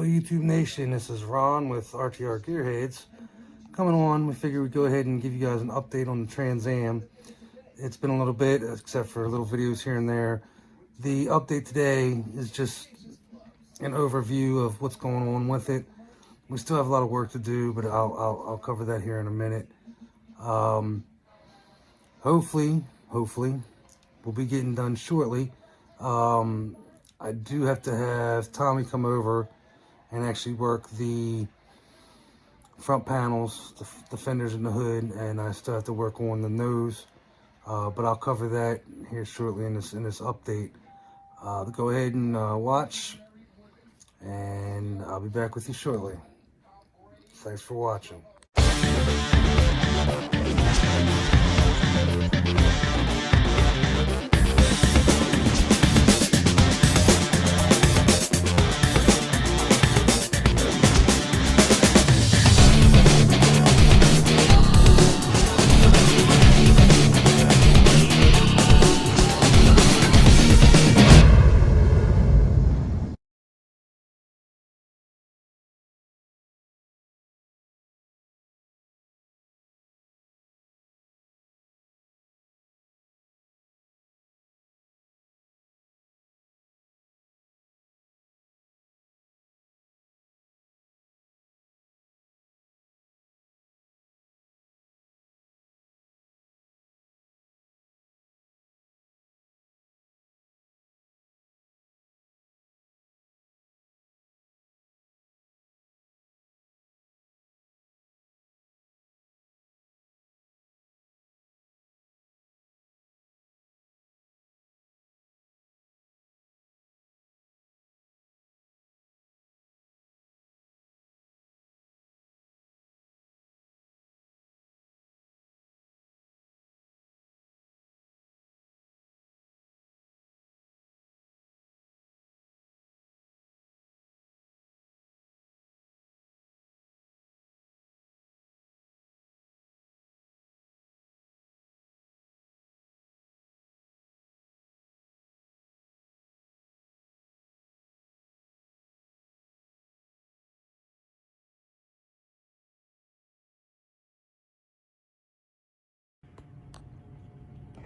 YouTube Nation, this is Ron with RTR Gearheads. Coming on, we figured we'd go ahead and give you guys an update on the Trans Am. It's been a little bit, except for little videos here and there. The update today is just an overview of what's going on with it. We still have a lot of work to do, but I'll cover that here in a minute. Hopefully, we'll be getting done shortly. I do have to have Tommy come over and actually work the front panels, the fenders and the hood, and I still have to work on the nose. But I'll cover that here shortly in this update. Go ahead and watch, and I'll be back with you shortly. Thanks for watching.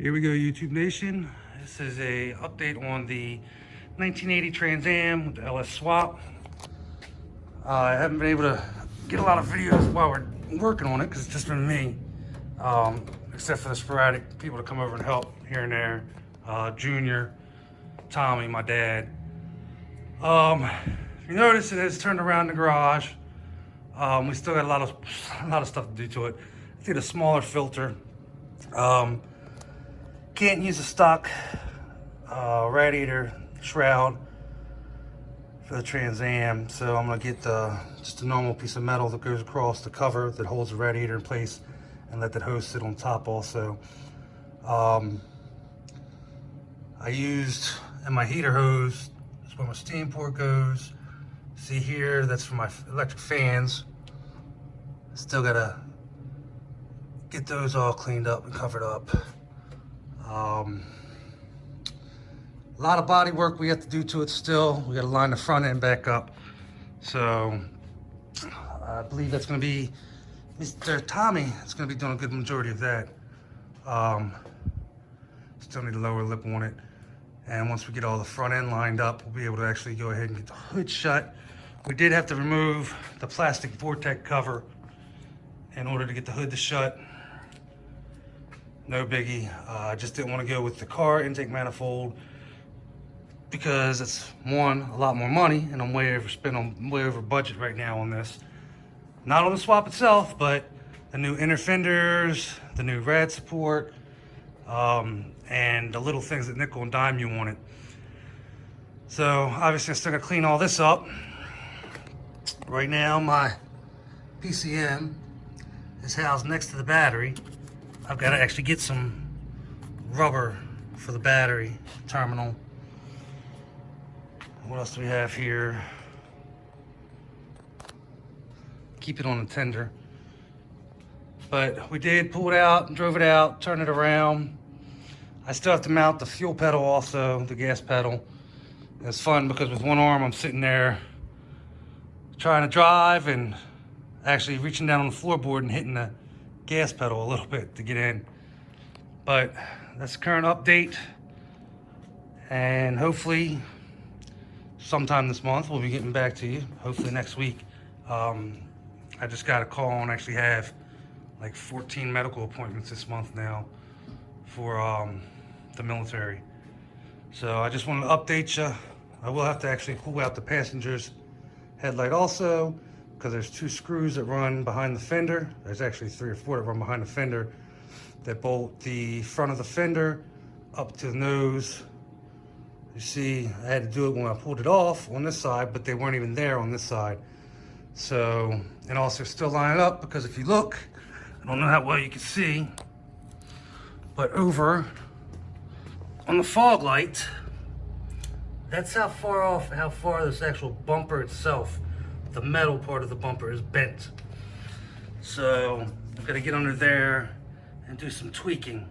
Here we go, YouTube Nation. This is a update on the 1980 Trans Am with the LS swap. I haven't been able to get a lot of videos while we're working on it because it's just been me, except for the sporadic people to come over and help here and there. Junior, Tommy, my dad. You notice it has turned around in the garage. We still got a lot of stuff to do to it. I think a smaller filter. Can't use a stock radiator shroud for the Trans Am, so I'm gonna get just a normal piece of metal that goes across the cover that holds the radiator in place, and let that hose sit on top also. I used in my heater hose, that's where my steam port goes. See here, that's for my electric fans. Still gotta get those all cleaned up and covered up. A lot of body work we have to do to it still. We got to line the front end back up. So I believe that's going to be Mr. Tommy. It's going to be doing a good majority of that. Still need a lower lip on it. And once we get all the front end lined up, we'll be able to actually go ahead and get the hood shut. We did have to remove the plastic Vortex cover in order to get the hood to shut. No biggie. I just didn't want to go with the car intake manifold because it's one, a lot more money, and I'm way over budget right now on this. Not on the swap itself, but the new inner fenders, the new rad support, and the little things that nickel and dime you on it. So obviously I'm still gonna clean all this up. Right now my PCM is housed next to the battery. I've got to actually get some rubber for the battery terminal. What else do we have here? Keep it on the tender. But we did pull it out, drove it out, turn it around. I still have to mount the fuel pedal also, the gas pedal. It's fun because with one arm I'm sitting there trying to drive and actually reaching down on the floorboard and hitting the gas pedal a little bit to get in. But that's the current update, and hopefully sometime this month we'll be getting back to you, hopefully next week. I just got a call and actually have like 14 medical appointments this month now for the military. So I just wanted to update you. I will have to actually pull out the passenger's headlight also, because there's 2 screws that run behind the fender. There's actually 3 or 4 that run behind the fender that bolt the front of the fender up to the nose. You see, I had to do it when I pulled it off on this side, but they weren't even there on this side. So, and also still lining up, because if you look, I don't know how well you can see, but over on the fog light, that's how far this actual bumper itself, the metal part of the bumper, is bent. So I've got to get under there and do some tweaking.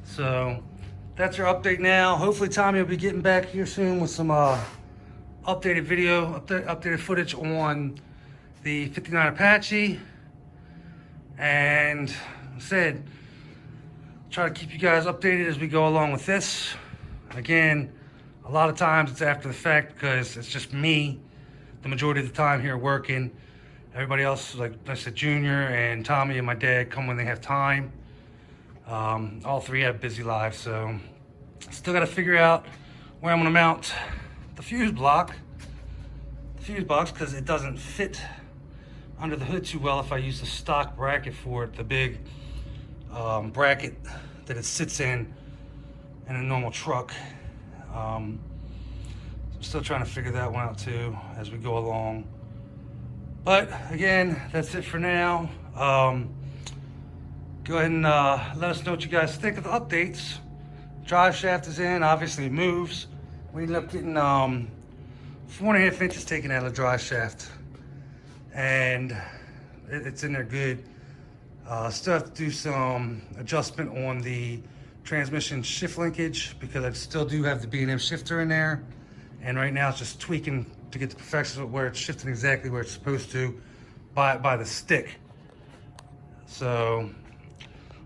So that's your update now. Hopefully Tommy will be getting back here soon with some updated video, updated footage on the 59 Apache. And I said, try to keep you guys updated as we go along with this. Again, a lot of times it's after the fact, because it's just me the majority of the time here working. Everybody else, like I said, Junior and Tommy and my dad come when they have time. All 3 have busy lives, so still got to figure out where I'm going to mount the fuse box, because it doesn't fit under the hood too well if I use the stock bracket for it, the big bracket that it sits in a normal truck. I'm still trying to figure that one out too as we go along. But again, that's it for now. Go ahead and let us know what you guys think of the updates. Drive shaft is in, obviously it moves. We ended up getting 4.5 inches taken out of the drive shaft, and it's in there good. Still have to do some adjustment on the transmission shift linkage, because I still do have the B&M shifter in there, and right now it's just tweaking to get the perfection of where it's shifting exactly where it's supposed to by the stick. So,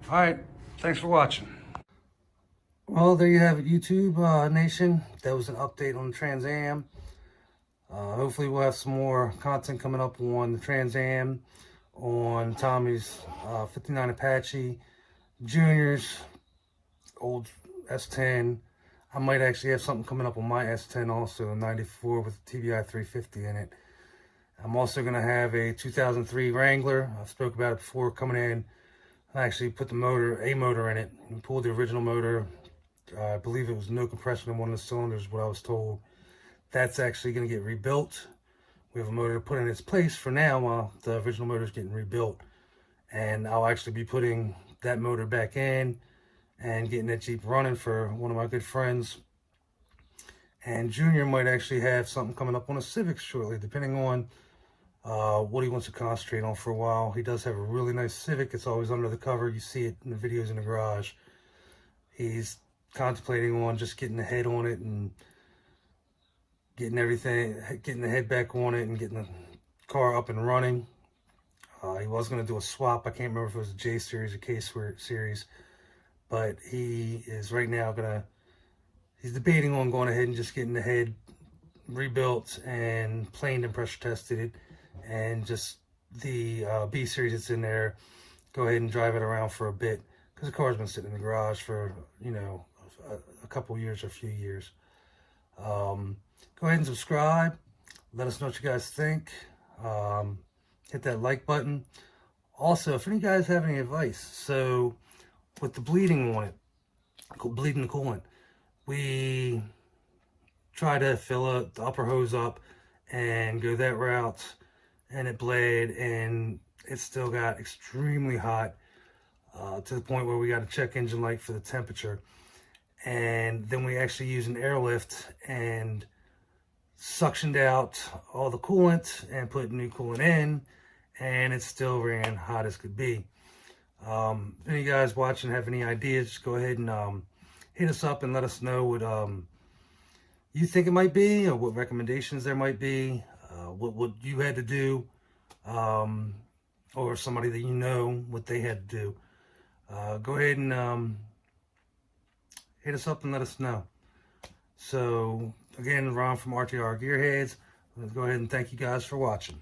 all right, thanks for watching. Well, there you have it, YouTube Nation. That was an update on the Trans Am. Hopefully we'll have some more content coming up on the Trans Am, on Tommy's 59 Apache, Junior's old S10. I might actually have something coming up on my S10 also, a 94 with a TBI 350 in it. I'm also going to have a 2003 Wrangler. I spoke about it before coming in. I actually put a motor in it, and pulled the original motor. I believe it was no compression in one of the cylinders, what I was told. That's actually going to get rebuilt. We have a motor to put in its place for now while the original motor is getting rebuilt. And I'll actually be putting that motor back in and getting that Jeep running for one of my good friends. And Junior might actually have something coming up on a Civic shortly, depending on what he wants to concentrate on for a while. He does have a really nice Civic. It's always under the cover. You see it in the videos in the garage. He's contemplating on just getting the head on it and getting the head back on it and getting the car up and running. He was going to do a swap. I can't remember if it was a J series or K series, but he is right now he's debating on going ahead and just getting the head rebuilt and planed and pressure tested, and just the B series that's in there, go ahead and drive it around for a bit, because the car's been sitting in the garage for, you know, a couple years or a few years. Go ahead and subscribe. Let us know what you guys think. Hit that like button. Also, if any guys have any advice, so with the bleeding on it, bleeding the coolant, we try to fill the upper hose up and go that route, and it bled, and it still got extremely hot, to the point where we got to check engine light for the temperature. And then we actually used an airlift and suctioned out all the coolant and put new coolant in, and it still ran hot as could be. If any guys watching have any ideas, just go ahead and hit us up and let us know what you think it might be, or what recommendations there might be. what you had to do, or somebody that you know what they had to do, go ahead and hit us up and let us know. So again, Ron from RTR Gearheads. Let's go ahead and thank you guys for watching.